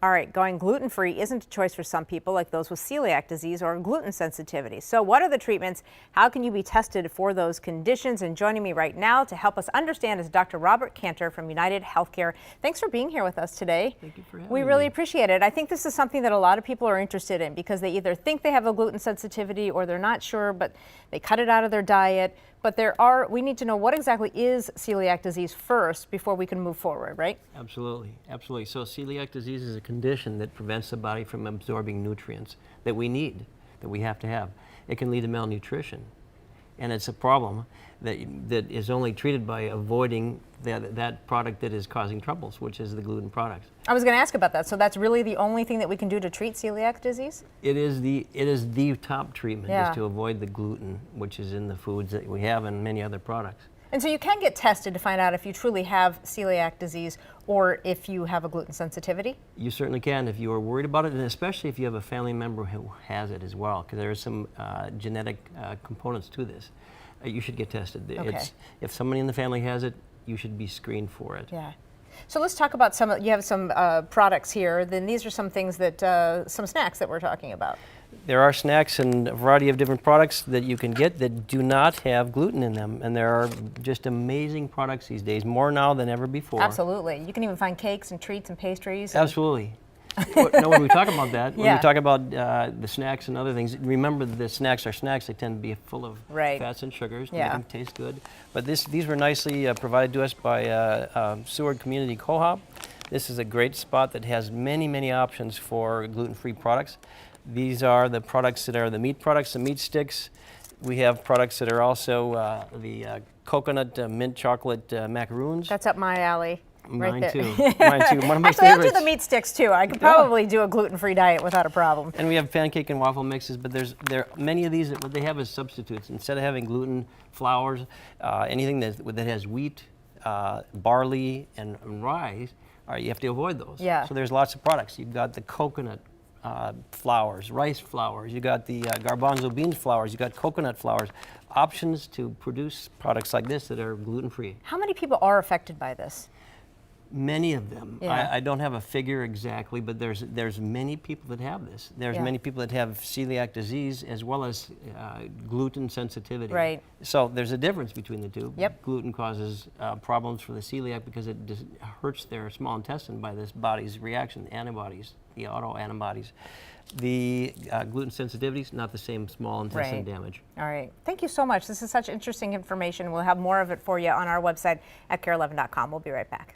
All right, going gluten-free isn't a choice for some people, like those with celiac disease or gluten sensitivity. So what are the treatments? How can you be tested for those conditions? And joining me right now to help us understand is Dr. Robert Cantor from United Healthcare. Thanks for being here with us today. Thank you for having me. We really appreciate it. I think this is something that a lot of people are interested in because they either think they have a gluten sensitivity or they're not sure, but they cut it out of their diet. But we need to know what exactly is celiac disease first before we can move forward, right? Absolutely, absolutely. So celiac disease is a condition that prevents the body from absorbing nutrients that we need, that we have to have. It can lead to malnutrition, and it's a problem that is only treated by avoiding that product that is causing troubles, which is the gluten product. I was going to ask about that. So that's really the only thing that we can do to treat celiac disease? It is the top treatment, is to avoid the gluten, which is in the foods that we have and many other products. And so you can get tested to find out if you truly have celiac disease or if you have a gluten sensitivity? You certainly can if you are worried about it, and especially if you have a family member who has it as well, because there are some genetic components to this. You should get tested. Okay. If somebody in the family has it, you should be screened for it. Yeah. So let's talk about you have some products here. Then these are some things some snacks that we're talking about. There are snacks and a variety of different products that you can get that do not have gluten in them. And there are just amazing products these days, more now than ever before. Absolutely. You can even find cakes and treats and pastries. Absolutely. When we talk about that, when we talk about the snacks and other things, remember that the snacks are snacks. They tend to be full of fats and sugars to make them taste good. But these were nicely provided to us by Seward Community Co-op. This is a great spot that has many, many options for gluten-free products. These are the products that are the meat products, the meat sticks. We have products that are also the coconut mint chocolate macaroons. That's up my alley. Mine right too. Mine too. One of my Actually, favorites. I'll do the meat sticks too. I could probably do a gluten-free diet without a problem. And we have pancake and waffle mixes, but there are many of these that what they have is substitutes. Instead of having gluten, flours, anything that has wheat, barley, and rice, you have to avoid those. Yeah. So there's lots of products. You've got the coconut flours, rice flours. You got the garbanzo beans flours. You got coconut flours. Options to produce products like this that are gluten-free. How many people are affected by this? Many of them. Yeah. I don't have a figure exactly, but there's many people that have this. There's many people that have celiac disease as well as gluten sensitivity. Right. So there's a difference between the two. Yep. Gluten causes problems for the celiac because it hurts their small intestine by this body's reaction, antibodies, the autoantibodies. The gluten sensitivity is not the same small intestine damage. All right. Thank you so much. This is such interesting information. We'll have more of it for you on our website at care11.com. We'll be right back.